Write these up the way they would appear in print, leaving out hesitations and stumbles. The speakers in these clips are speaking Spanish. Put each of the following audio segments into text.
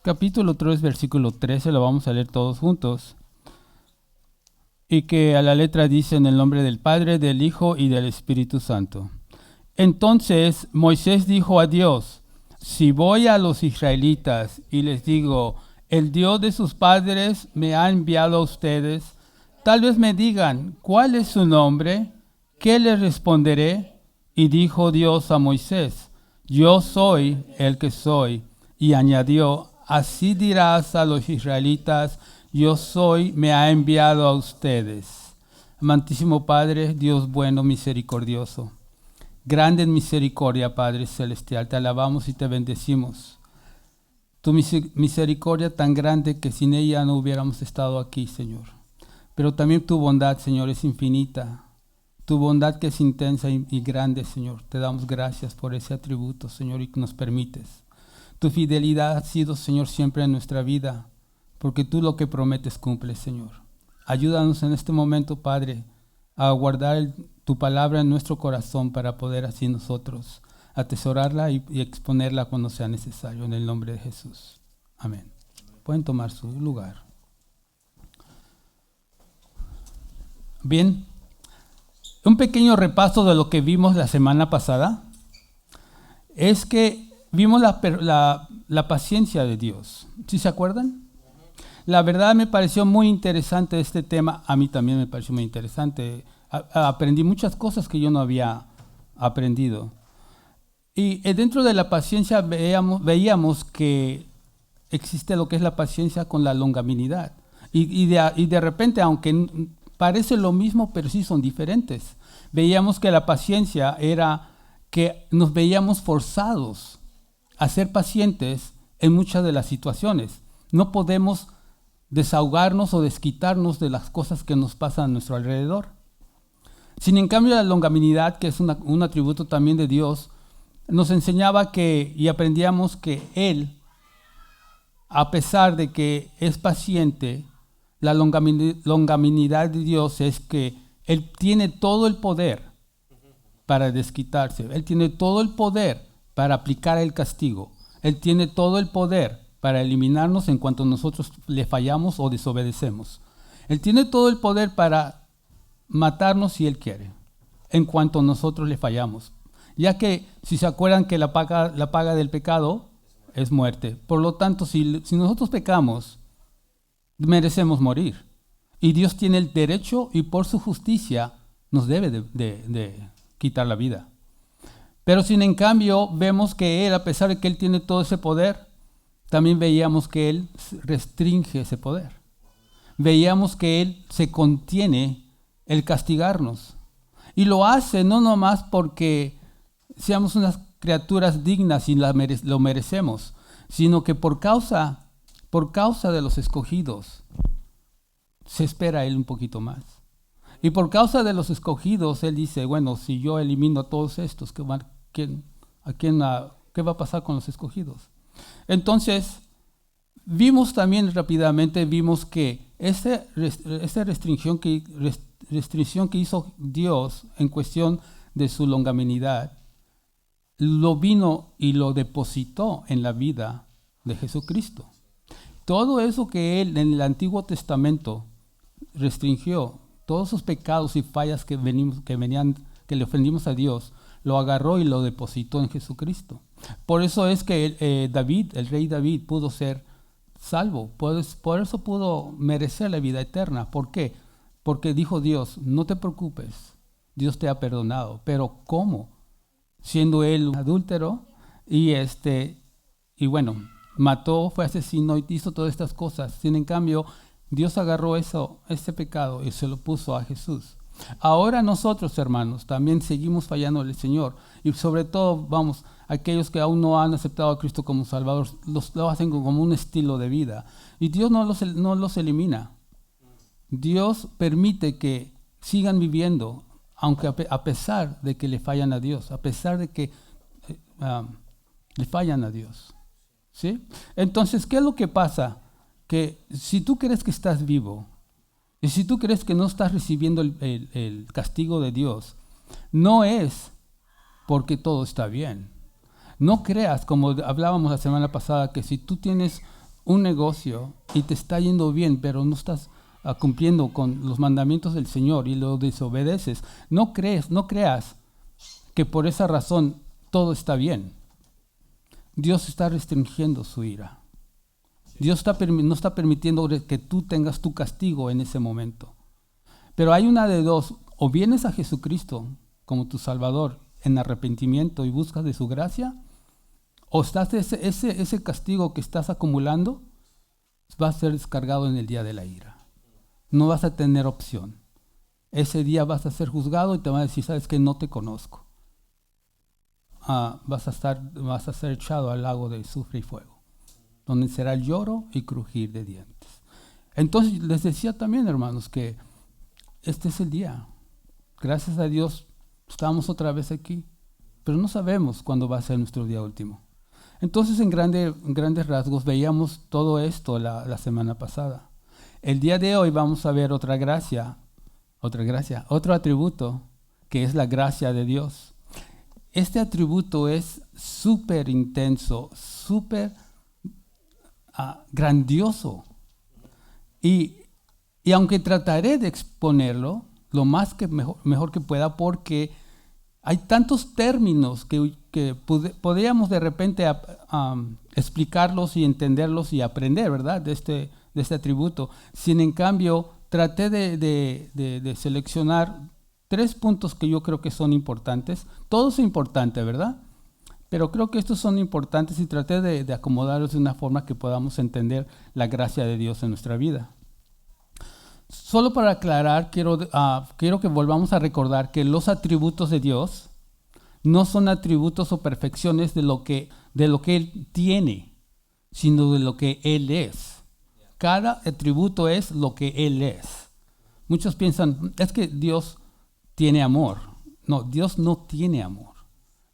capítulo 3, versículo 13, lo vamos a leer todos juntos. Y que a la letra dice: en el nombre del Padre, del Hijo y del Espíritu Santo. Entonces Moisés dijo a Dios: si voy a los israelitas y les digo, el Dios de sus padres me ha enviado a ustedes, tal vez me digan, ¿cuál es su nombre? ¿Qué les responderé? Y dijo Dios a Moisés: yo soy el que soy. Y añadió: así dirás a los israelitas, yo soy, me ha enviado a ustedes. Amantísimo Padre, Dios bueno, misericordioso, grande en misericordia, Padre celestial, te alabamos y te bendecimos. Tu misericordia tan grande que sin ella no hubiéramos estado aquí, Señor. Pero también tu bondad, Señor, es infinita. Tu bondad que es intensa y grande, Señor. Te damos gracias por ese atributo, Señor, y que nos permites. Tu fidelidad ha sido, Señor, siempre en nuestra vida, porque tú lo que prometes cumples, Señor. Ayúdanos en este momento, Padre, a guardar tu palabra en nuestro corazón para poder así nosotros atesorarla y exponerla cuando sea necesario, en el nombre de Jesús. Amén. Pueden tomar su lugar. Bien, un pequeño repaso de lo que vimos la semana pasada es que vimos la paciencia de Dios. ¿Sí se acuerdan? La verdad me pareció muy interesante este tema. A mí también me pareció muy interesante. Aprendí muchas cosas que yo no había aprendido. Y dentro de la paciencia veíamos que existe lo que es la paciencia con la longanimidad. Y de repente, aunque parece lo mismo, pero sí son diferentes. Veíamos que la paciencia era que nos veíamos forzados a ser pacientes en muchas de las situaciones. No podemos desahogarnos o desquitarnos de las cosas que nos pasan a nuestro alrededor. Sin en cambio, la longanimidad, que es un atributo también de Dios, nos enseñaba y aprendíamos que Él, a pesar de que es paciente, la longanimidad de Dios es que Él tiene todo el poder para desquitarse. Él tiene todo el poder para aplicar el castigo. Él tiene todo el poder para eliminarnos en cuanto nosotros le fallamos o desobedecemos. Él tiene todo el poder para matarnos si Él quiere, en cuanto nosotros le fallamos. Ya que, si se acuerdan que la paga del pecado es muerte. Por lo tanto, si nosotros pecamos, merecemos morir. Y Dios tiene el derecho y por su justicia nos debe de quitar la vida. Pero sin en cambio, vemos que Él, a pesar de que Él tiene todo ese poder, también veíamos que Él restringe ese poder. Veíamos que Él se contiene el castigarnos. Y lo hace no nomás porque seamos unas criaturas dignas y lo merecemos, sino que por causa de los escogidos, se espera a Él un poquito más. Y por causa de los escogidos, Él dice, bueno, si yo elimino a todos estos, ¿qué va a pasar con los escogidos? Entonces, vimos también rápidamente, que esa restricción que hizo Dios en cuestión de su longanimidad, lo vino y lo depositó en la vida de Jesucristo. Todo eso que Él en el Antiguo Testamento restringió, todos esos pecados y fallas que le ofendimos a Dios, lo agarró y lo depositó en Jesucristo. Por eso es que el rey David pudo ser salvo, por eso pudo merecer la vida eterna. ¿Por qué? Porque dijo Dios, no te preocupes, Dios te ha perdonado. Pero ¿cómo? Siendo él un adúltero y bueno, mató, fue asesino y hizo todas estas cosas. Sin en cambio, Dios agarró ese pecado y se lo puso a Jesús. Ahora nosotros, hermanos, también seguimos fallando al Señor. Y sobre todo, aquellos que aún no han aceptado a Cristo como Salvador, lo hacen como un estilo de vida. Y Dios no los elimina. Dios permite que sigan viviendo, aunque a pesar de que le fallan a Dios, a pesar de que le fallan a Dios. ¿Sí? Entonces, ¿qué es lo que pasa? Que si tú crees que estás vivo, y si tú crees que no estás recibiendo el castigo de Dios, no es porque todo está bien. No creas, como hablábamos la semana pasada, que si tú tienes un negocio y te está yendo bien, pero no estás cumpliendo con los mandamientos del Señor y lo desobedeces, no creas que por esa razón todo está bien. Dios está restringiendo su ira. Dios no está permitiendo que tú tengas tu castigo en ese momento. Pero hay una de dos: o vienes a Jesucristo como tu Salvador en arrepentimiento y buscas de su gracia, o estás ese castigo que estás acumulando va a ser descargado en el día de la ira. No vas a tener opción. Ese día vas a ser juzgado y te van a decir: sabes que no te conozco. Vas a ser echado al lago de azufre y fuego, donde será el lloro y crujir de dientes. Entonces les decía también, hermanos, que este es el día. Gracias a Dios estamos otra vez aquí, pero no sabemos cuándo va a ser nuestro día último. Entonces en grandes rasgos veíamos todo esto la semana pasada. El día de hoy vamos a ver otro atributo, que es la gracia de Dios. Este atributo es súper intenso, súper grandioso. Y aunque trataré de exponerlo lo más que mejor que pueda, porque hay tantos términos que podríamos de repente explicarlos y entenderlos y aprender, ¿verdad?, de este atributo. Sin en cambio, traté de seleccionar 3 puntos que yo creo que son importantes. Todo es importante, ¿verdad? Pero creo que estos son importantes y traté de acomodarlos de una forma que podamos entender la gracia de Dios en nuestra vida. Solo para aclarar, quiero que volvamos a recordar que los atributos de Dios no son atributos o perfecciones de lo que Él tiene, sino de lo que Él es. Cada atributo es lo que Él es. Muchos piensan, es que Dios tiene amor. No, Dios no tiene amor.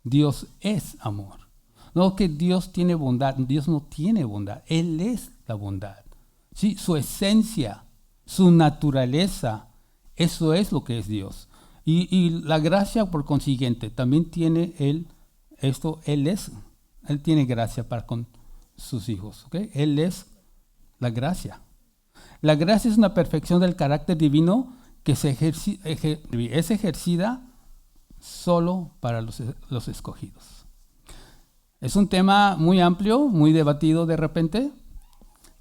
Dios es amor. No que Dios tiene bondad. Dios no tiene bondad. Él es la bondad. ¿Sí? Su esencia, su naturaleza, eso es lo que es Dios. Y la gracia, por consiguiente, también tiene Él tiene gracia para con sus hijos. ¿Okay? Él es la gracia. La gracia es una perfección del carácter divino que es ejercida solo para los escogidos. Es un tema muy amplio, muy debatido de repente,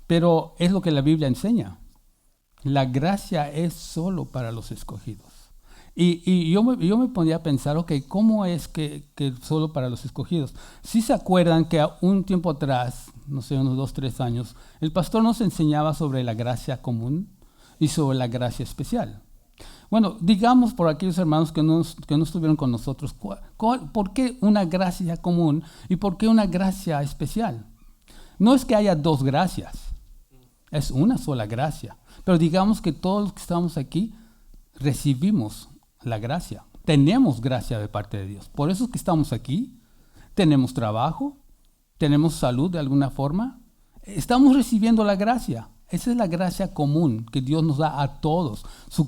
pero es lo que la Biblia enseña. La gracia es solo para los escogidos. Y yo me ponía a pensar, ok, ¿cómo es que solo para los escogidos? Si se acuerdan que un tiempo atrás, no sé, unos 2, 3 años, el pastor nos enseñaba sobre la gracia común y sobre la gracia especial. Bueno, digamos por aquellos hermanos que no estuvieron con nosotros, ¿por qué una gracia común y por qué una gracia especial? No es que haya 2 gracias, es una sola gracia. Pero digamos que todos los que estamos aquí recibimos la gracia. Tenemos gracia de parte de Dios. Por eso es que estamos aquí. Tenemos trabajo, tenemos salud de alguna forma. Estamos recibiendo la gracia. Esa es la gracia común que Dios nos da a todos.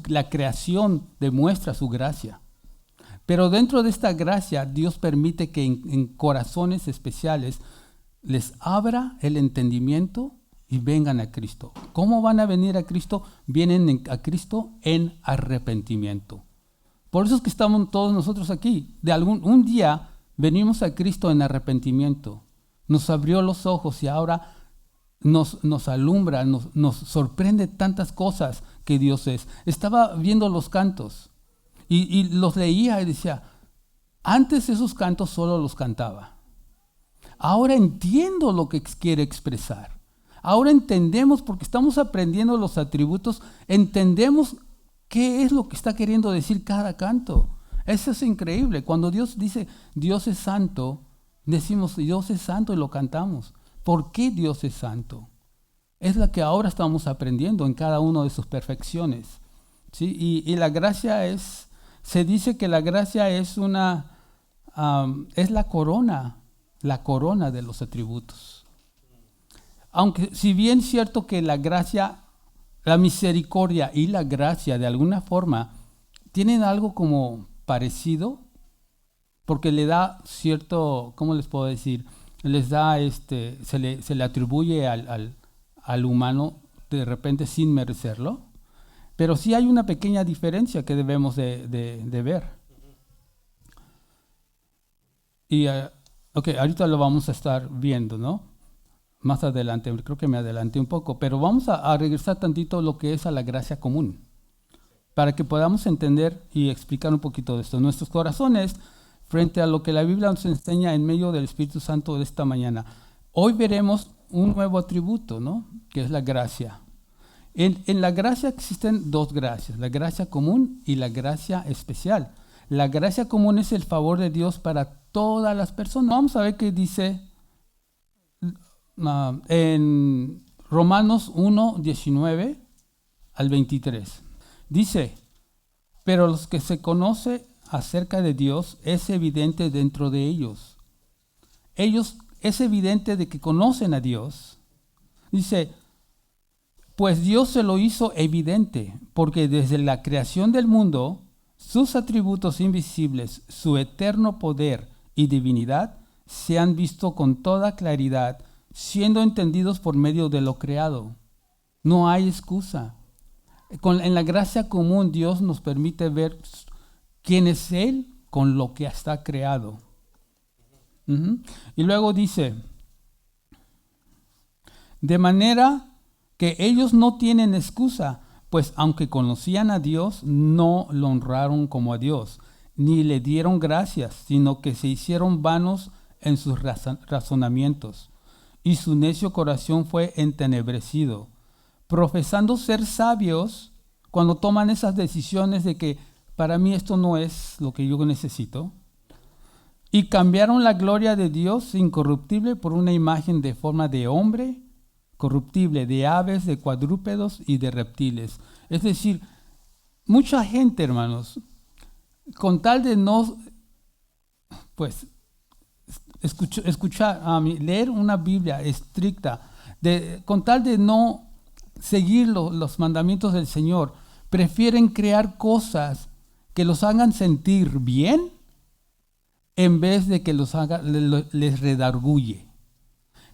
La creación demuestra su gracia. Pero dentro de esta gracia, Dios permite que en corazones especiales les abra el entendimiento y vengan a Cristo. ¿Cómo van a venir a Cristo? Vienen a Cristo en arrepentimiento. Por eso es que estamos todos nosotros aquí. Un día venimos a Cristo en arrepentimiento. Nos abrió los ojos y ahora nos alumbra, nos sorprende tantas cosas que Dios es. Estaba viendo los cantos y los leía y decía, antes esos cantos solo los cantaba. Ahora entiendo lo que quiere expresar. Ahora entendemos, porque estamos aprendiendo los atributos, entendemos qué es lo que está queriendo decir cada canto. Eso es increíble. Cuando Dios dice, Dios es santo, decimos, Dios es santo y lo cantamos. ¿Por qué Dios es santo? Es la que ahora estamos aprendiendo en cada una de sus perfecciones. ¿Sí? Y la gracia se dice que la gracia es es la corona de los atributos. Aunque si bien es cierto que la gracia, la misericordia y la gracia de alguna forma tienen algo como parecido, porque le da cierto, ¿cómo les puedo decir? Les da, se le atribuye al al humano de repente sin merecerlo, pero sí hay una pequeña diferencia que debemos de ver. Y ahorita lo vamos a estar viendo, ¿no? Más adelante, creo que me adelanté un poco, pero vamos a regresar tantito a lo que es a la gracia común, para que podamos entender y explicar un poquito de esto. Nuestros corazones, frente a lo que la Biblia nos enseña en medio del Espíritu Santo de esta mañana. Hoy veremos un nuevo atributo, ¿no? Que es la gracia. En la gracia existen dos gracias, la gracia común y la gracia especial. La gracia común es el favor de Dios para todas las personas. Vamos a ver qué dice en Romanos 1, 19 al 23. Dice, pero los que se conoce acerca de Dios es evidente dentro de ellos. Ellos es evidente de que conocen a Dios. Dice, pues Dios se lo hizo evidente, porque desde la creación del mundo, sus atributos invisibles, su eterno poder y divinidad, se han visto con toda claridad, siendo entendidos por medio de lo creado. No hay excusa. En la gracia común, Dios nos permite ver quién es Él con lo que está creado. Y luego dice, de manera que ellos no tienen excusa, pues aunque conocían a Dios, no lo honraron como a Dios, ni le dieron gracias, sino que se hicieron vanos en sus razonamientos, y su necio corazón fue entenebrecido, profesando ser sabios cuando toman esas decisiones de que para mí esto no es lo que yo necesito, y cambiaron la gloria de Dios incorruptible por una imagen de forma de hombre, corruptible, de aves, de cuadrúpedos y de reptiles. Es decir, mucha gente, hermanos, con tal de no, pues, escuchar, leer una Biblia estricta, con tal de no seguir los mandamientos del Señor, prefieren crear cosas que los hagan sentir bien en vez de que les redarguye.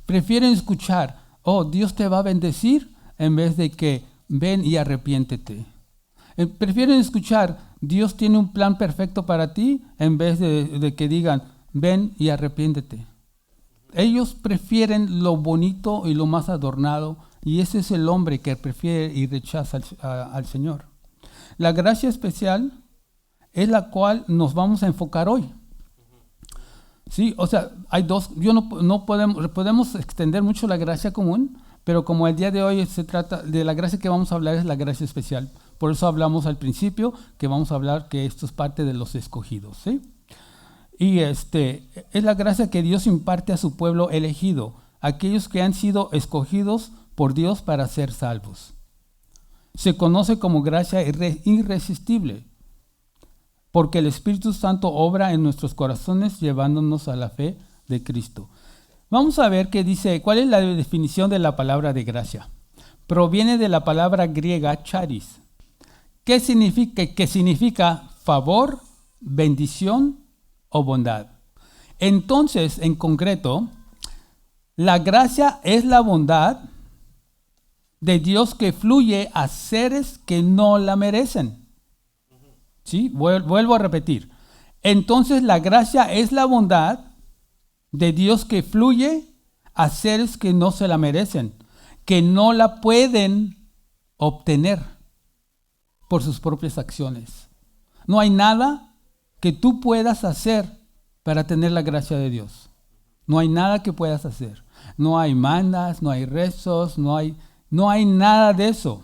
Prefieren escuchar, oh, Dios te va a bendecir, en vez de que ven y arrepiéntete. Prefieren escuchar, Dios tiene un plan perfecto para ti, en vez de que digan, ven y arrepiéntete. Ellos prefieren lo bonito y lo más adornado, y ese es el hombre que prefiere y rechaza al Señor. La gracia especial es la cual nos vamos a enfocar hoy. Sí, o sea, hay dos, no podemos extender mucho la gracia común, pero como el día de hoy se trata de la gracia que vamos a hablar es la gracia especial. Por eso hablamos al principio que vamos a hablar que esto es parte de los escogidos, ¿sí? Y es la gracia que Dios imparte a su pueblo elegido, aquellos que han sido escogidos por Dios para ser salvos. Se conoce como gracia irresistible, porque el Espíritu Santo obra en nuestros corazones llevándonos a la fe de Cristo. Vamos a ver qué dice, cuál es la definición de la palabra de gracia. Proviene de la palabra griega charis, que significa favor, bendición o bondad. Entonces, en concreto, la gracia es la bondad de Dios que fluye a seres que no la merecen. ¿Sí? Vuelvo a repetir. Entonces la gracia es la bondad de Dios que fluye a seres que no se la merecen, que no la pueden obtener por sus propias acciones. No hay nada que tú puedas hacer para tener la gracia de Dios. No hay nada que puedas hacer. No hay mandas, no hay rezos, no hay nada de eso.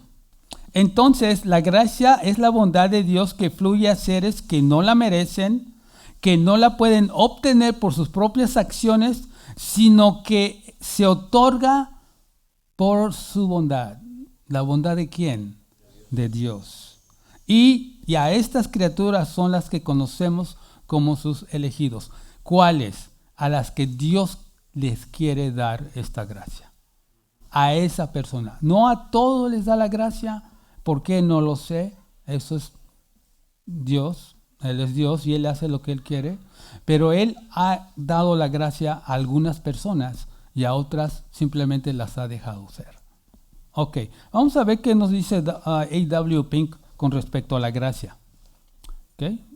Entonces, la gracia es la bondad de Dios que fluye a seres que no la merecen, que no la pueden obtener por sus propias acciones, sino que se otorga por su bondad. ¿La bondad de quién? De Dios. Y a estas criaturas son las que conocemos como sus elegidos. ¿Cuáles? A las que Dios les quiere dar esta gracia. A esa persona. No a todos les da la gracia. ¿Por qué? No lo sé. Eso es Dios. Él es Dios y Él hace lo que Él quiere. Pero Él ha dado la gracia a algunas personas y a otras simplemente las ha dejado ser. Ok, vamos a ver qué nos dice A.W. Pink con respecto a la gracia. Okay.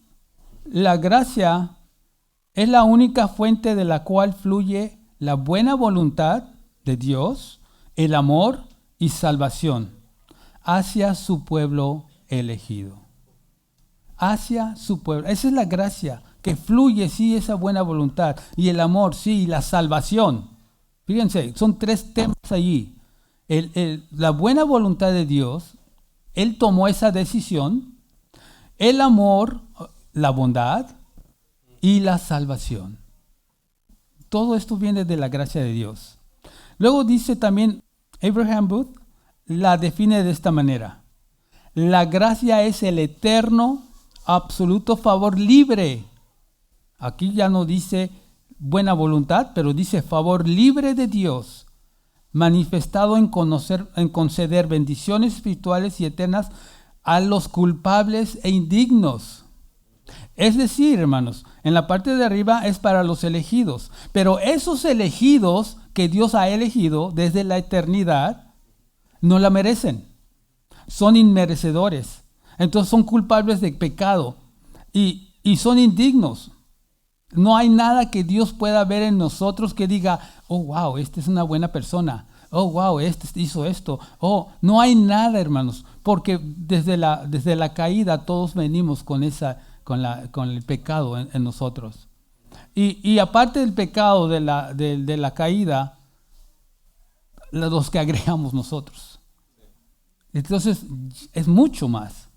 La gracia es la única fuente de la cual fluye la buena voluntad de Dios, el amor y salvación hacia su pueblo elegido. Hacia su pueblo. Esa es la gracia, que fluye, sí, esa buena voluntad. Y el amor, sí, y la salvación. Fíjense, son tres temas allí. La buena voluntad de Dios, Él tomó esa decisión. El amor, la bondad y la salvación. Todo esto viene de la gracia de Dios. Luego dice también Abraham Booth, la define de esta manera. La gracia es el eterno, absoluto favor libre. Aquí ya no dice buena voluntad, pero dice favor libre de Dios, manifestado en conceder bendiciones espirituales y eternas a los culpables e indignos. Es decir, hermanos, en la parte de arriba es para los elegidos, pero esos elegidos que Dios ha elegido desde la eternidad no la merecen. Son inmerecedores. Entonces son culpables de pecado y son indignos. No hay nada que Dios pueda ver en nosotros que diga, oh, wow, este es una buena persona. Oh, wow, este hizo esto. Oh, no hay nada, hermanos, porque desde la caída todos venimos con el pecado en nosotros. Y aparte del pecado de la caída, los que agregamos nosotros. Entonces, es mucho más.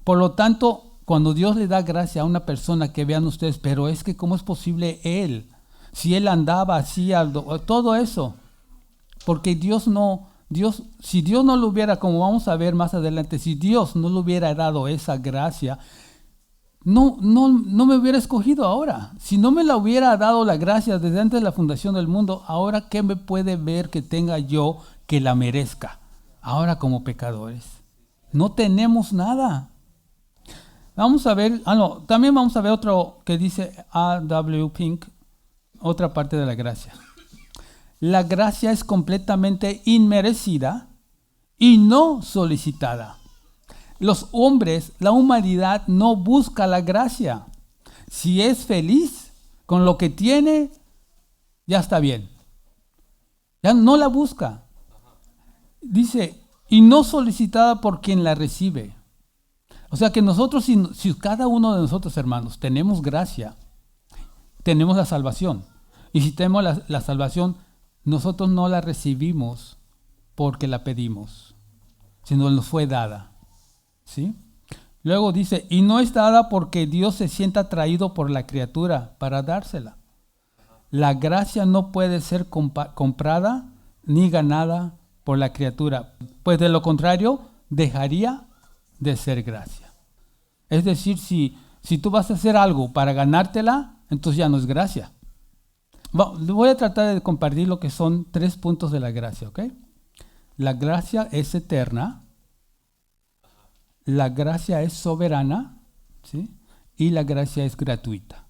Por lo tanto, cuando Dios le da gracia a una persona, que vean ustedes, pero es que ¿cómo es posible Él? Si Él andaba así, todo eso. Porque si Dios no lo hubiera, como vamos a ver más adelante, si Dios no le hubiera dado esa gracia, no me hubiera escogido ahora. Si no me la hubiera dado la gracia desde antes de la fundación del mundo, ahora ¿qué me puede ver que tenga yo que la merezca? Ahora como pecadores. No tenemos nada. Vamos a ver, también vamos a ver otro que dice A.W. Pink, otra parte de la gracia. La gracia es completamente inmerecida y no solicitada. Los hombres, la humanidad no busca la gracia. Si es feliz con lo que tiene, ya está bien. Ya no la busca. Dice, y no solicitada por quien la recibe. O sea que nosotros, si cada uno de nosotros, hermanos, tenemos gracia, tenemos la salvación. Y si tenemos la salvación, nosotros no la recibimos porque la pedimos, sino nos fue dada. ¿Sí? Luego dice, y no es dada porque Dios se sienta atraído por la criatura para dársela. La gracia no puede ser comprada ni ganada por la criatura, pues de lo contrario dejaría de ser gracia. Es decir, si tú vas a hacer algo para ganártela, entonces ya no es gracia. Voy a tratar de compartir lo que son 3 puntos de la gracia, ¿ok? La gracia es eterna, la gracia es soberana, ¿sí? Y la gracia es gratuita.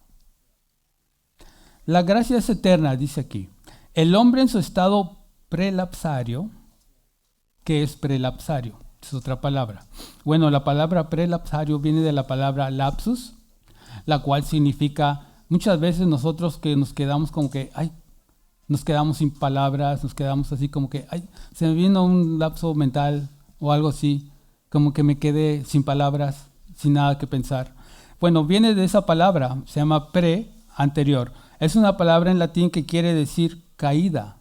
La gracia es eterna, dice aquí. El hombre en su estado prelapsario, ¿qué es prelapsario? Es otra palabra. Bueno, la palabra prelapsario viene de la palabra lapsus, la cual significa, muchas veces nosotros que nos quedamos como que, nos quedamos sin palabras, nos quedamos así como que, se me vino un lapso mental o algo así, como que me quedé sin palabras, sin nada que pensar. Bueno, viene de esa palabra, se llama anterior. Es una palabra en latín que quiere decir caída.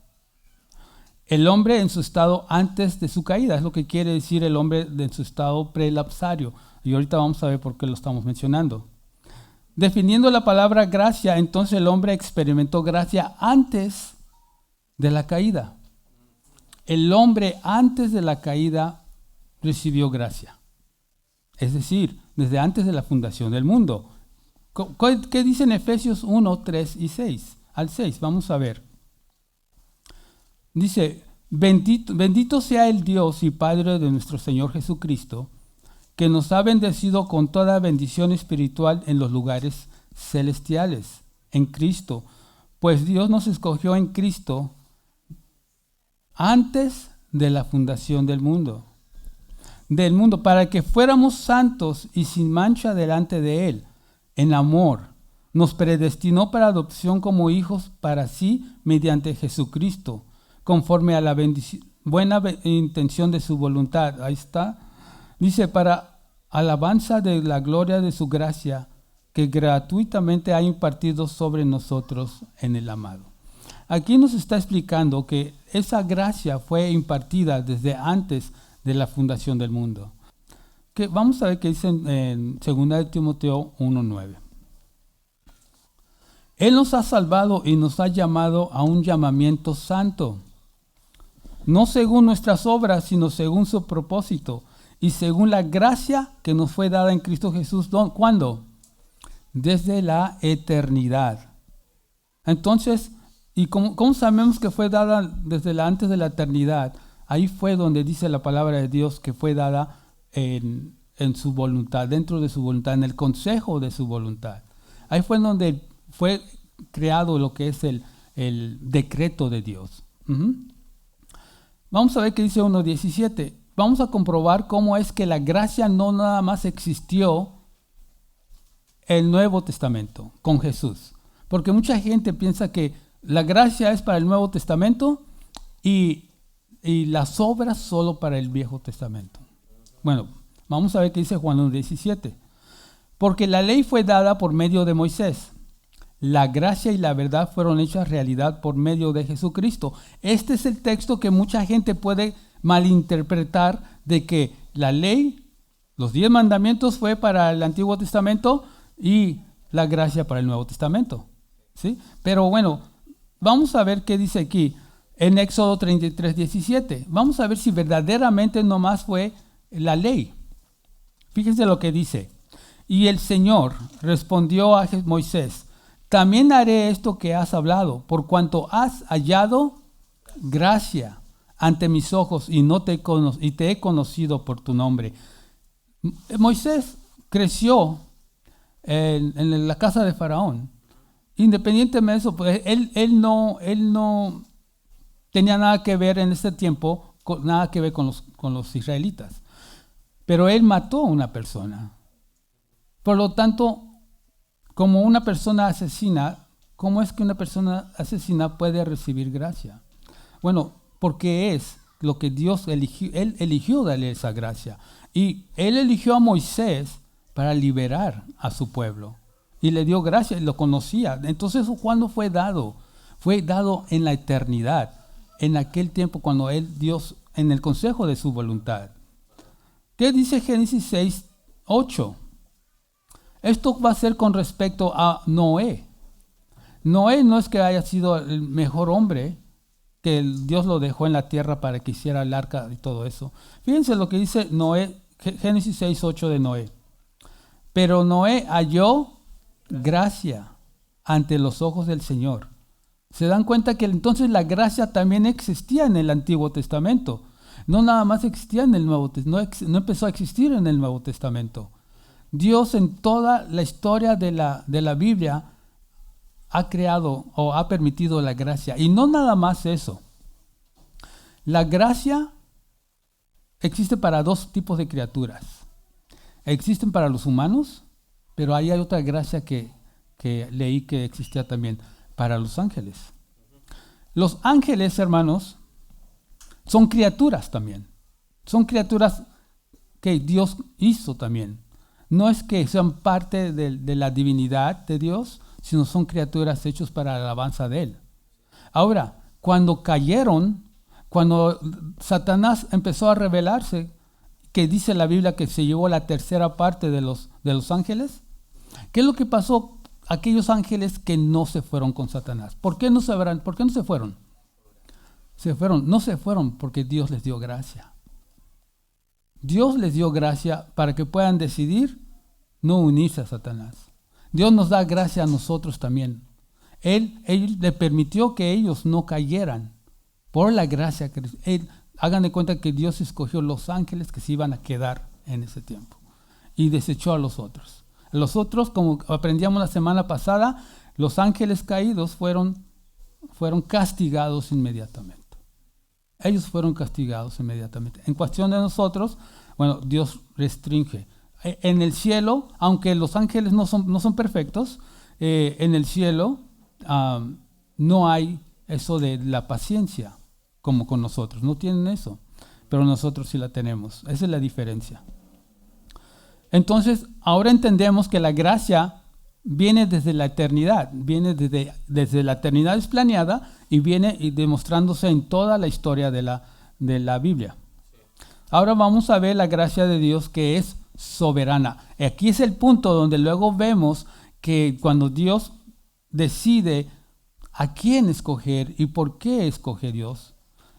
El hombre en su estado antes de su caída, es lo que quiere decir el hombre en su estado prelapsario. Y ahorita vamos a ver por qué lo estamos mencionando. Definiendo la palabra gracia, entonces el hombre experimentó gracia antes de la caída. El hombre antes de la caída recibió gracia. Es decir, desde antes de la fundación del mundo. ¿Qué dicen Efesios 1, 3 y 6? Al 6, vamos a ver. Dice, bendito sea el Dios y Padre de nuestro Señor Jesucristo, que nos ha bendecido con toda bendición espiritual en los lugares celestiales, en Cristo. Pues Dios nos escogió en Cristo antes de la fundación del mundo, para que fuéramos santos y sin mancha delante de Él, en amor. Nos predestinó para adopción como hijos para sí mediante Jesucristo, conforme a la buena intención de su voluntad. Ahí está. Dice, para alabanza de la gloria de su gracia, que gratuitamente ha impartido sobre nosotros en el amado. Aquí nos está explicando que esa gracia fue impartida desde antes de la fundación del mundo. Que vamos a ver qué dice en 2 Timoteo 1:9. Él nos ha salvado y nos ha llamado a un llamamiento santo, no según nuestras obras, sino según su propósito y según la gracia que nos fue dada en Cristo Jesús. ¿Cuándo? Desde la eternidad. Entonces, ¿y cómo sabemos que fue dada desde antes de la eternidad? Ahí fue donde dice la palabra de Dios que fue dada en su voluntad, dentro de su voluntad, en el consejo de su voluntad. Ahí fue donde fue creado lo que es el decreto de Dios. Vamos a ver qué dice 1:17. Vamos a comprobar cómo es que la gracia no nada más existió en el Nuevo Testamento con Jesús. Porque mucha gente piensa que la gracia es para el Nuevo Testamento y las obras solo para el Viejo Testamento. Bueno, vamos a ver qué dice Juan 1:17. Porque la ley fue dada por medio de Moisés. La gracia y la verdad fueron hechas realidad por medio de Jesucristo. Este es el texto que mucha gente puede malinterpretar, de que la ley, los 10 mandamientos fue para el Antiguo Testamento y la gracia para el Nuevo Testamento. ¿Sí? Pero bueno, vamos a ver qué dice aquí en Éxodo 33:17. Vamos a ver si verdaderamente nomás fue la ley. Fíjense lo que dice. Y el Señor respondió a Moisés: también haré esto que has hablado, por cuanto has hallado gracia ante mis ojos y te he conocido por tu nombre. Moisés creció en la casa de Faraón. Independientemente de eso, pues, él no tenía nada que ver en ese tiempo, nada que ver con los israelitas. Pero él mató a una persona. Por lo tanto, como una persona asesina, ¿cómo es que una persona asesina puede recibir gracia? Bueno, porque es lo que Dios eligió. Él eligió darle esa gracia. Y Él eligió a Moisés para liberar a su pueblo. Y le dio gracia y lo conocía. Entonces, ¿cuándo fue dado? Fue dado en la eternidad. En aquel tiempo cuando Dios, en el consejo de su voluntad. ¿Qué dice Génesis 6:8? Esto va a ser con respecto a Noé. Noé no es que haya sido el mejor hombre, que Dios lo dejó en la tierra para que hiciera el arca y todo eso. Fíjense lo que dice Noé, Génesis 6:8 de Noé. Pero Noé halló gracia ante los ojos del Señor. Se dan cuenta que entonces la gracia también existía en el Antiguo Testamento. No nada más existía en el Nuevo Testamento, no empezó a existir en el Nuevo Testamento. Dios en toda la historia de la Biblia ha creado o ha permitido la gracia. Y no nada más eso. La gracia existe para 2 tipos de criaturas. Existen para los humanos, pero ahí hay otra gracia que leí que existía también para los ángeles. Los ángeles, hermanos, son criaturas también. Son criaturas que Dios hizo también. No es que sean parte de la divinidad de Dios, sino son criaturas hechas para la alabanza de Él. Ahora, cuando cayeron, cuando Satanás empezó a rebelarse, que dice la Biblia que se llevó la tercera parte de los ángeles, ¿qué es lo que pasó? Aquellos ángeles que no se fueron con Satanás. ¿Por qué no se fueron? No se fueron porque Dios les dio gracia. Dios les dio gracia para que puedan decidir no unirse a Satanás. Dios nos da gracia a nosotros también. Él le permitió que ellos no cayeran por la gracia que hagan de cuenta que Dios escogió los ángeles que se iban a quedar en ese tiempo y desechó a los otros. Los otros, como aprendíamos la semana pasada, los ángeles caídos fueron castigados inmediatamente. Ellos fueron castigados inmediatamente. En cuestión de nosotros, bueno, Dios restringe. En el cielo, aunque los ángeles no son perfectos, en el cielo no hay eso de la paciencia como con nosotros. No tienen eso, pero nosotros sí la tenemos. Esa es la diferencia. Entonces, ahora entendemos que la gracia viene desde la eternidad, viene desde la eternidad es planeada y viene demostrándose en toda la historia de la Biblia. Ahora vamos a ver la gracia de Dios que es soberana. Aquí es el punto donde luego vemos que cuando Dios decide a quién escoger y por qué escoge Dios,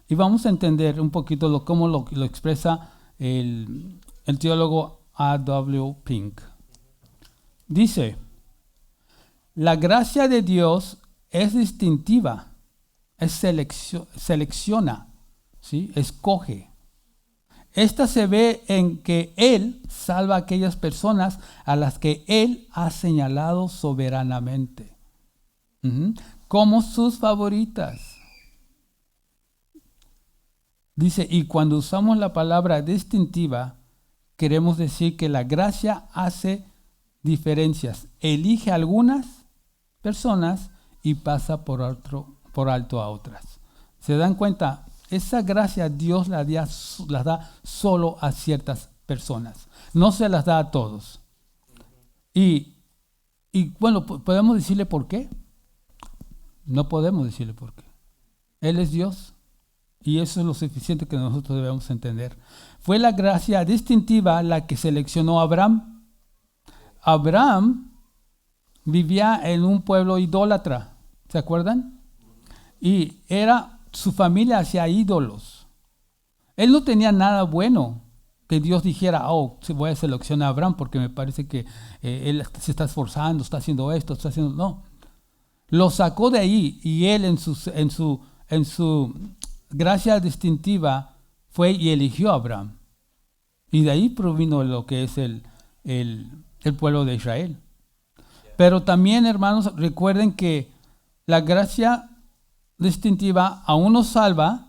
y vamos a entender un poquito cómo lo expresa el teólogo A.W. Pink. Dice, la gracia de Dios es distintiva, es selecciona, ¿sí? Escoge. Esta se ve en que Él salva a aquellas personas a las que Él ha señalado soberanamente, como sus favoritas. Dice, y cuando usamos la palabra distintiva, queremos decir que la gracia hace diferencias, elige a algunas personas y pasa por alto a otras. ¿Se dan cuenta? Esa gracia Dios las da solo a ciertas personas. No se las da a todos. Y bueno, ¿podemos decirle por qué? No podemos decirle por qué. Él es Dios. Y eso es lo suficiente que nosotros debemos entender. Fue la gracia distintiva la que seleccionó a Abraham. Abraham vivía en un pueblo idólatra. ¿Se acuerdan? Y su familia hacía ídolos. Él no tenía nada bueno que Dios dijera, voy a seleccionar a Abraham porque me parece que él se está esforzando, está haciendo esto, está haciendo... No. Lo sacó de ahí y él en su gracia distintiva fue y eligió a Abraham. Y de ahí provino lo que es el pueblo de Israel. Pero también, hermanos, recuerden que la gracia distintiva a unos salva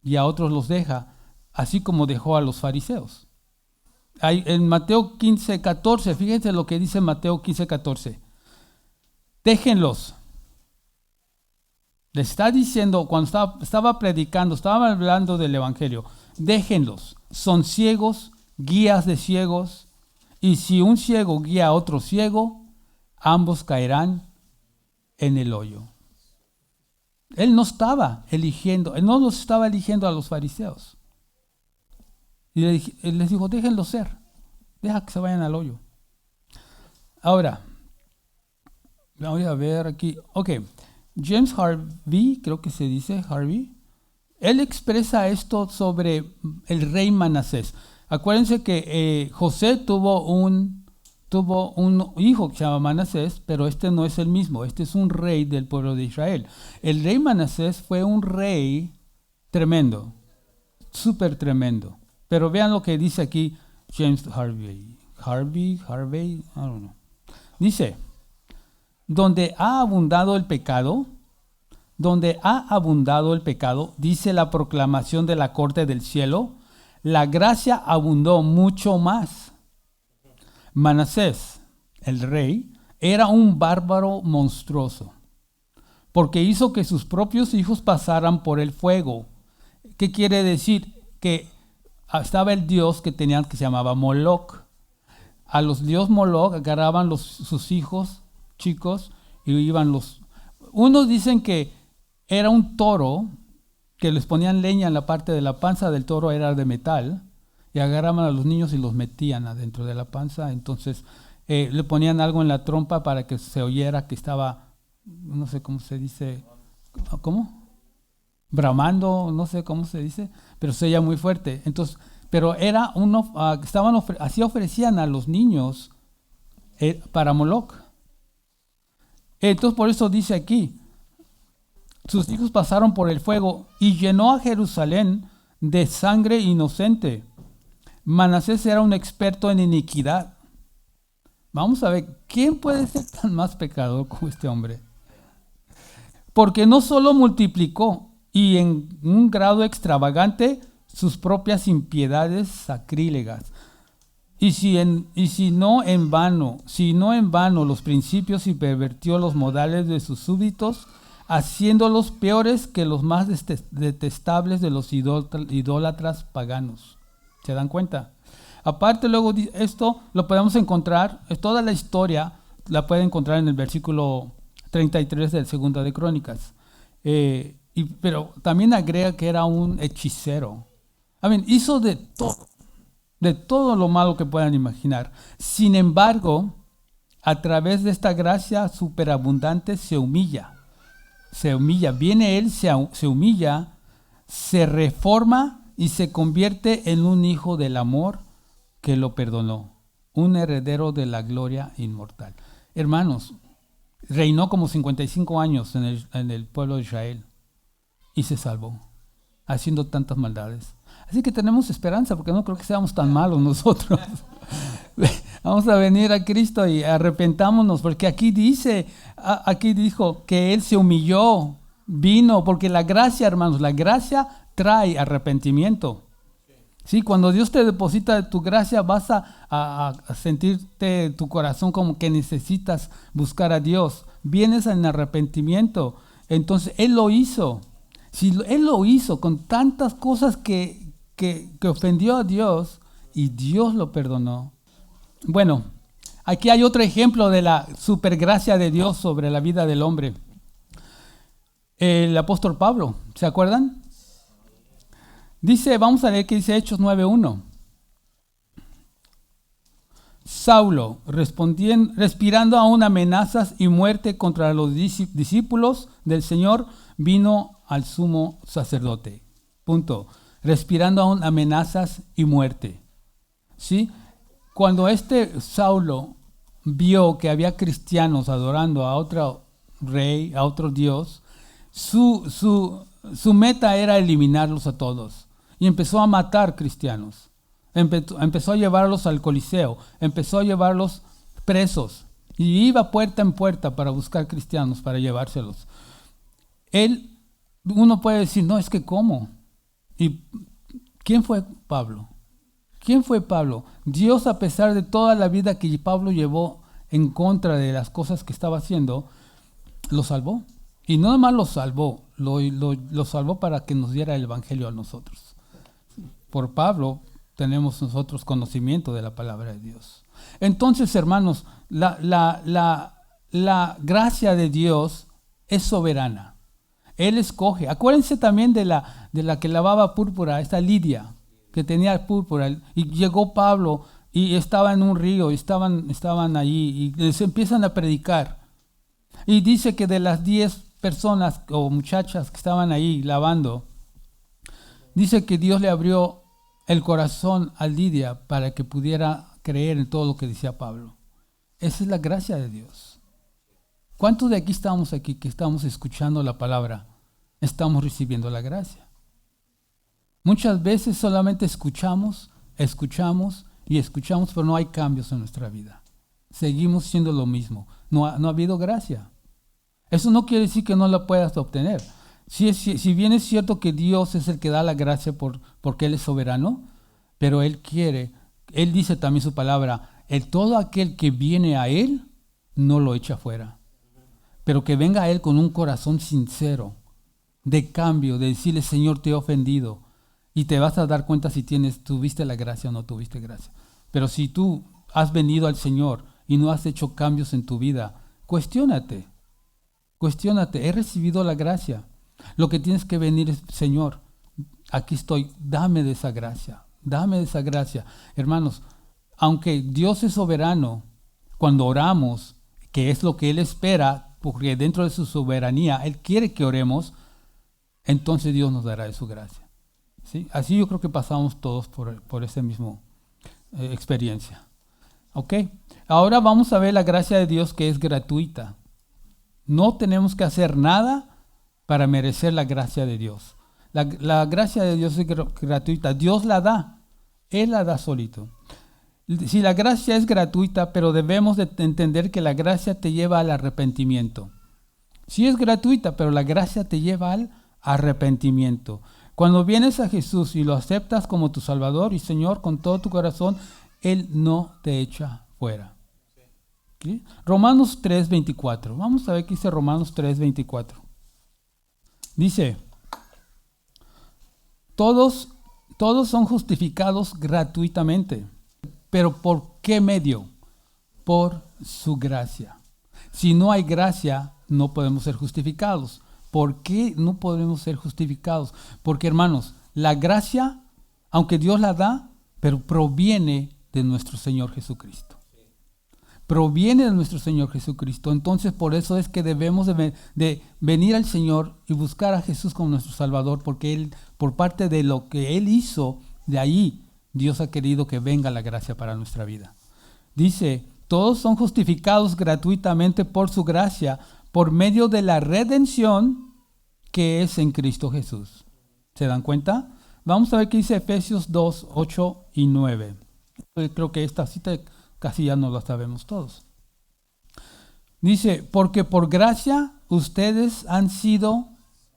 y a otros los deja, así como dejó a los fariseos. En Mateo 15:14, fíjense lo que dice Mateo 15:14. Déjenlos. Le está diciendo, cuando estaba predicando, estaba hablando del evangelio, déjenlos. Son ciegos, guías de ciegos, y si un ciego guía a otro ciego, ambos caerán en el hoyo. Él no estaba eligiendo, él no los estaba eligiendo a los fariseos. Y él les dijo, déjenlos ser, deja que se vayan al hoyo. Ahora, voy a ver aquí, James Harvey, creo que se dice Harvey, él expresa esto sobre el rey Manasés. Acuérdense que José tuvo un hijo que se llama Manasés, pero este no es el mismo, este es un rey del pueblo de Israel. El rey Manasés fue un rey tremendo, súper tremendo. Pero vean lo que dice aquí James Harvey, I don't know. Dice, donde ha abundado el pecado, dice la proclamación de la corte del cielo, la gracia abundó mucho más. Manasés, el rey, era un bárbaro monstruoso, porque hizo que sus propios hijos pasaran por el fuego. ¿Qué quiere decir? Que estaba el dios que se llamaba Moloch. A los dios Moloch agarraban sus hijos chicos y unos dicen que era un toro que les ponían leña en la parte de la panza del toro, era de metal, y agarraban a los niños y los metían adentro de la panza. Entonces le ponían algo en la trompa para que se oyera que estaba, no sé cómo se dice, ¿cómo? Bramando, no sé cómo se dice, pero se oía muy fuerte. Entonces, pero era así ofrecían a los niños para Moloch. Entonces por eso dice aquí, sus hijos pasaron por el fuego y llenó a Jerusalén de sangre inocente. Manasés era un experto en iniquidad. Vamos a ver, ¿quién puede ser tan más pecador como este hombre? Porque no solo multiplicó y en un grado extravagante sus propias impiedades sacrílegas. Si no en vano los principios y pervirtió los modales de sus súbditos, haciéndolos peores que los más detestables de los idólatras paganos. ¿Se dan cuenta? Aparte, luego esto lo podemos encontrar, toda la historia la pueden encontrar en el versículo 33 del Segunda de Crónicas. Pero también agrega que era un hechicero. Hizo de todo lo malo que puedan imaginar. Sin embargo, a través de esta gracia superabundante se humilla. Viene Él, se humilla, se reforma y se convierte en un hijo del amor que lo perdonó, un heredero de la gloria inmortal. Hermanos, reinó como 55 años en el pueblo de Israel y se salvó, haciendo tantas maldades. Así que tenemos esperanza, porque no creo que seamos tan malos nosotros. Vamos a venir a Cristo y arrepentámonos, porque aquí dijo que Él se humilló, vino, porque la gracia, hermanos, la gracia trae arrepentimiento. Sí, cuando Dios te deposita de tu gracia, vas a sentirte tu corazón como que necesitas buscar a Dios. Vienes en arrepentimiento. Entonces, Él lo hizo. Si Él lo hizo con tantas cosas que ofendió a Dios y Dios lo perdonó. Bueno, aquí hay otro ejemplo de la supergracia de Dios sobre la vida del hombre. El apóstol Pablo, ¿se acuerdan? Vamos a leer que dice Hechos 9:1. Saulo, respirando aún amenazas y muerte contra los discípulos del Señor, vino al sumo sacerdote. Punto. Respirando aún amenazas y muerte. ¿Sí? Cuando Saulo vio que había cristianos adorando a otro rey, a otro Dios, su meta era eliminarlos a todos. Y empezó a matar cristianos. Empezó a llevarlos al Coliseo. Empezó a llevarlos presos. Y iba puerta en puerta para buscar cristianos, para llevárselos. Uno puede decir, no, es que ¿cómo? ¿Y quién fue Pablo? ¿Quién fue Pablo? Dios, a pesar de toda la vida que Pablo llevó en contra de las cosas que estaba haciendo, lo salvó. Y no nomás lo salvó, lo salvó para que nos diera el evangelio a nosotros. Por Pablo tenemos nosotros conocimiento de la palabra de Dios. Entonces, hermanos, la gracia de Dios es soberana. Él escoge. Acuérdense también de la que lavaba púrpura, esta Lidia, que tenía púrpura. Y llegó Pablo y estaba en un río, y estaban allí y les empiezan a predicar. Y dice que de las 10 personas o muchachas que estaban ahí lavando, dice que Dios le abrió el corazón a Lidia para que pudiera creer en todo lo que decía Pablo. Esa es la gracia de Dios. ¿Cuántos de aquí que estamos escuchando la palabra, estamos recibiendo la gracia? Muchas veces solamente escuchamos, pero no hay cambios en nuestra vida. Seguimos siendo lo mismo. No ha habido gracia. Eso no quiere decir que no la puedas obtener. Si bien es cierto que Dios es el que da la gracia porque Él es soberano, pero Él dice también su palabra, todo aquel que viene a Él no lo echa fuera. Pero que venga a Él con un corazón sincero, de cambio, de decirle, Señor, te he ofendido. Y te vas a dar cuenta si tuviste la gracia o no tuviste gracia. Pero si tú has venido al Señor y no has hecho cambios en tu vida, cuestiónate, he recibido la gracia. Lo que tienes que venir es, Señor, aquí estoy, dame de esa gracia. Hermanos, aunque Dios es soberano, cuando oramos, que es lo que Él espera, porque dentro de su soberanía, Él quiere que oremos, entonces Dios nos dará de su gracia. ¿Sí? Así yo creo que pasamos todos por esa misma experiencia. ¿Ok? Ahora vamos a ver la gracia de Dios, que es gratuita. No tenemos que hacer nada para merecer la gracia de Dios. La gracia de Dios es gratuita. Dios la da. Él la da solito. Si la gracia es gratuita, pero debemos de entender que la gracia te lleva al arrepentimiento. Sí es gratuita, pero la gracia te lleva al arrepentimiento. Cuando vienes a Jesús y lo aceptas como tu Salvador y Señor con todo tu corazón, Él no te echa fuera. ¿Sí? Romanos 3:24. Vamos a ver qué dice Romanos 3:24. Dice, todos son justificados gratuitamente. ¿Pero por qué medio? Por su gracia. Si no hay gracia, no podemos ser justificados. ¿Por qué no podemos ser justificados? Porque, hermanos, la gracia, aunque Dios la da, pero proviene de nuestro Señor Jesucristo. Proviene de nuestro Señor Jesucristo. Entonces, por eso es que debemos de venir al Señor y buscar a Jesús como nuestro Salvador, porque Él, por parte de lo que Él hizo, de ahí Dios ha querido que venga la gracia para nuestra vida. Dice, todos son justificados gratuitamente por su gracia, por medio de la redención que es en Cristo Jesús. ¿Se dan cuenta? Vamos a ver qué dice Efesios 2, 8 y 9. Yo creo que esta cita casi ya no la sabemos todos. Dice, porque por gracia ustedes han sido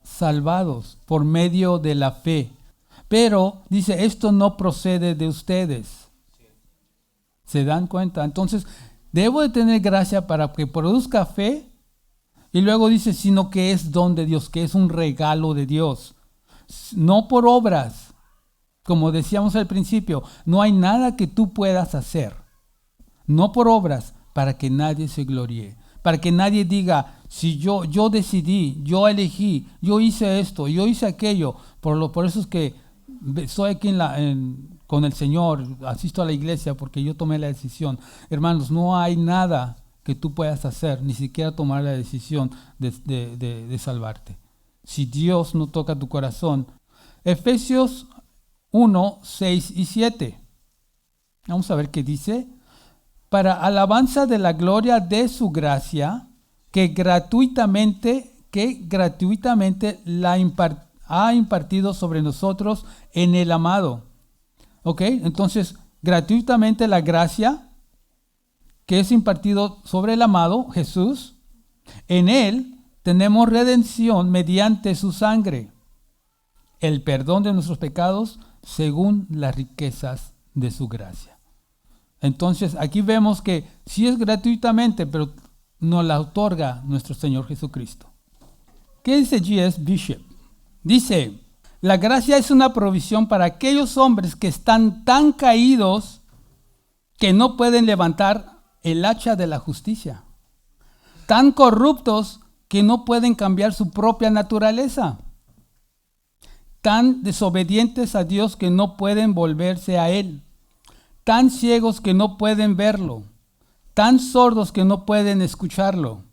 salvados por medio de la fe. Pero, dice, esto no procede de ustedes. ¿Se dan cuenta? Entonces, debo de tener gracia para que produzca fe. Y luego dice, sino que es don de Dios, que es un regalo de Dios. No por obras. Como decíamos al principio, no hay nada que tú puedas hacer. No por obras, para que nadie se gloríe. Para que nadie diga, si yo decidí, yo elegí, yo hice esto, yo hice aquello. Por eso es que estoy aquí con el Señor, asisto a la iglesia porque yo tomé la decisión. Hermanos, no hay nada que tú puedas hacer, ni siquiera tomar la decisión de salvarte. Si Dios no toca tu corazón. Efesios 1, 6 y 7. Vamos a ver qué dice. Para alabanza de la gloria de su gracia, que gratuitamente ha impartido sobre nosotros en el amado. ¿Ok? Entonces, gratuitamente la gracia que es impartido sobre el amado Jesús, en Él tenemos redención mediante su sangre, el perdón de nuestros pecados según las riquezas de su gracia. Entonces, aquí vemos que sí es gratuitamente, pero nos la otorga nuestro Señor Jesucristo. ¿Qué dice G.S. Bishop? Dice, la gracia es una provisión para aquellos hombres que están tan caídos que no pueden levantar el hacha de la justicia, tan corruptos que no pueden cambiar su propia naturaleza, tan desobedientes a Dios que no pueden volverse a Él, tan ciegos que no pueden verlo, tan sordos que no pueden escucharlo,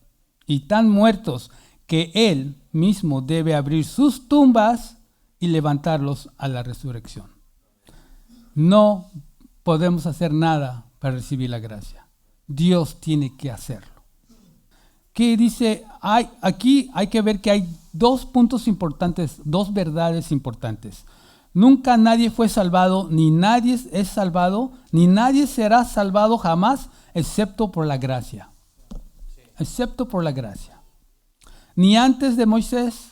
y tan muertos que Él mismo debe abrir sus tumbas y levantarlos a la resurrección. No podemos hacer nada para recibir la gracia. Dios tiene que hacerlo. ¿Qué dice? Aquí hay que ver que hay dos puntos importantes, dos verdades importantes. Nunca nadie fue salvado, ni nadie es salvado, ni nadie será salvado jamás, excepto por la gracia. Excepto por la gracia. Ni antes de Moisés,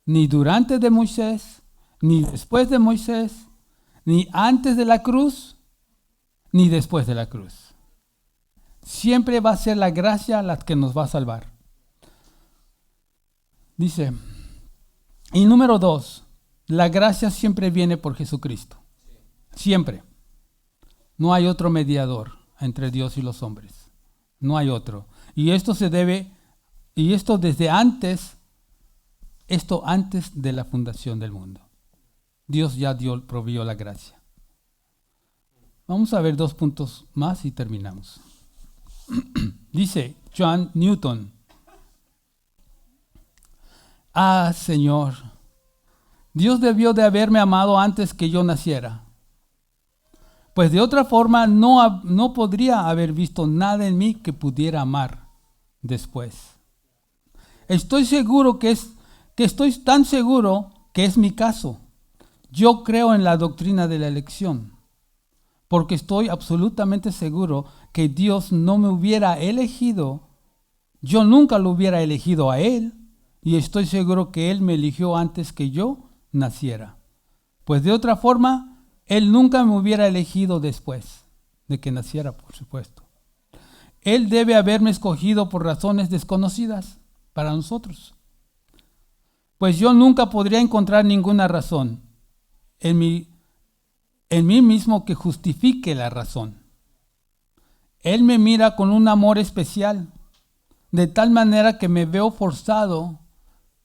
ni durante de Moisés, ni después de Moisés, ni antes de la cruz, ni después de la cruz. Siempre va a ser la gracia la que nos va a salvar. Dice, y número 2, la gracia siempre viene por Jesucristo. Siempre. No hay otro mediador entre Dios y los hombres. No hay otro. Y esto se debe, y esto desde antes, esto antes de la fundación del mundo. Dios ya proveyó la gracia. Vamos a ver 2 puntos más y terminamos. Dice John Newton, Señor, Dios debió de haberme amado antes que yo naciera, pues de otra forma no podría haber visto nada en mí que pudiera amar después. Estoy tan seguro que es mi caso. Yo creo en la doctrina de la elección, porque estoy absolutamente seguro que Dios no me hubiera elegido, yo nunca lo hubiera elegido a Él, y estoy seguro que Él me eligió antes que yo naciera. Pues de otra forma, Él nunca me hubiera elegido después de que naciera, por supuesto. Él debe haberme escogido por razones desconocidas para nosotros. Pues yo nunca podría encontrar ninguna razón en mí mismo que justifique la razón. Él me mira con un amor especial, de tal manera que me veo forzado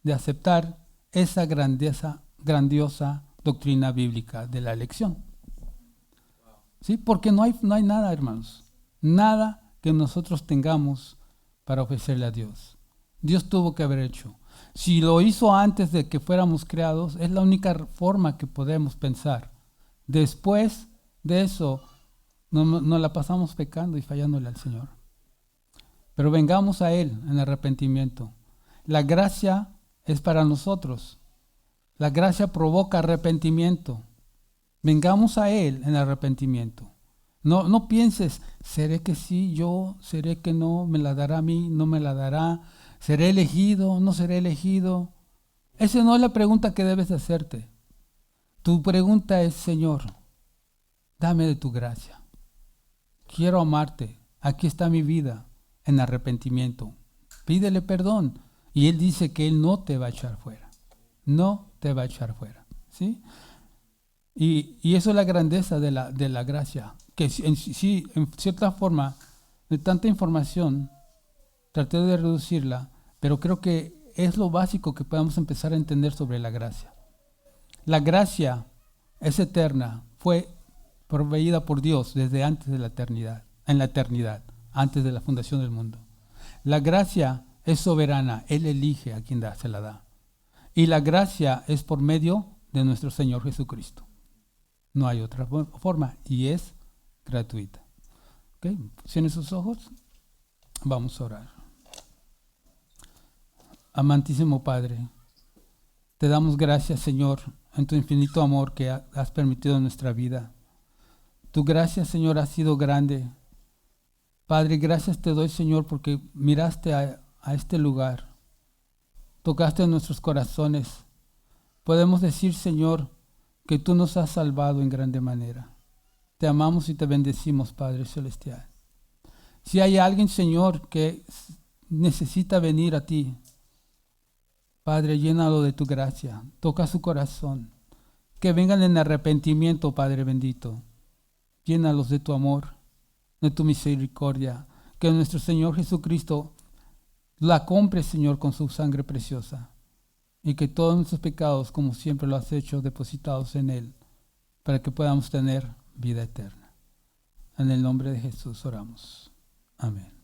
de aceptar esa grandiosa doctrina bíblica de la elección. ¿Sí? Porque no hay nada, hermanos, nada que nosotros tengamos para ofrecerle a Dios. Dios tuvo que haber hecho. Si lo hizo antes de que fuéramos creados, es la única forma que podemos pensar. Después de eso, nos la pasamos pecando y fallándole al Señor. Pero vengamos a Él en arrepentimiento. La gracia es para nosotros. La gracia provoca arrepentimiento. Vengamos a Él en arrepentimiento. No pienses, seré que sí, yo, seré que no, me la dará a mí, no me la dará, seré elegido, no seré elegido. Esa no es la pregunta que debes hacerte. Tu pregunta es, Señor, dame de tu gracia. Quiero amarte. Aquí está mi vida en arrepentimiento. Pídele perdón. Y Él dice que Él no te va a echar fuera. No te va a echar fuera. ¿Sí? Y eso es la grandeza de la gracia. Que en cierta forma, de tanta información, traté de reducirla, pero creo que es lo básico que podemos empezar a entender sobre la gracia. La gracia es eterna, fue proveída por Dios desde antes de la eternidad, en la eternidad, antes de la fundación del mundo. La gracia es soberana, Él elige a quien se la da. Y la gracia es por medio de nuestro Señor Jesucristo. No hay otra forma y es gratuita. ¿Okay? ¿Cierren sus ojos? Vamos a orar. Amantísimo Padre, te damos gracias, Señor, en tu infinito amor que has permitido en nuestra vida. Tu gracia, Señor, ha sido grande. Padre, gracias te doy, Señor, porque miraste a este lugar, tocaste en nuestros corazones. Podemos decir, Señor, que tú nos has salvado en grande manera. Te amamos y te bendecimos, Padre Celestial. Si hay alguien, Señor, que necesita venir a ti, Padre, llénalo de tu gracia, toca su corazón. Que vengan en arrepentimiento, Padre bendito. Llénalos de tu amor, de tu misericordia. Que nuestro Señor Jesucristo la compre, Señor, con su sangre preciosa. Y que todos nuestros pecados, como siempre lo has hecho, depositados en Él, para que podamos tener vida eterna. En el nombre de Jesús oramos. Amén.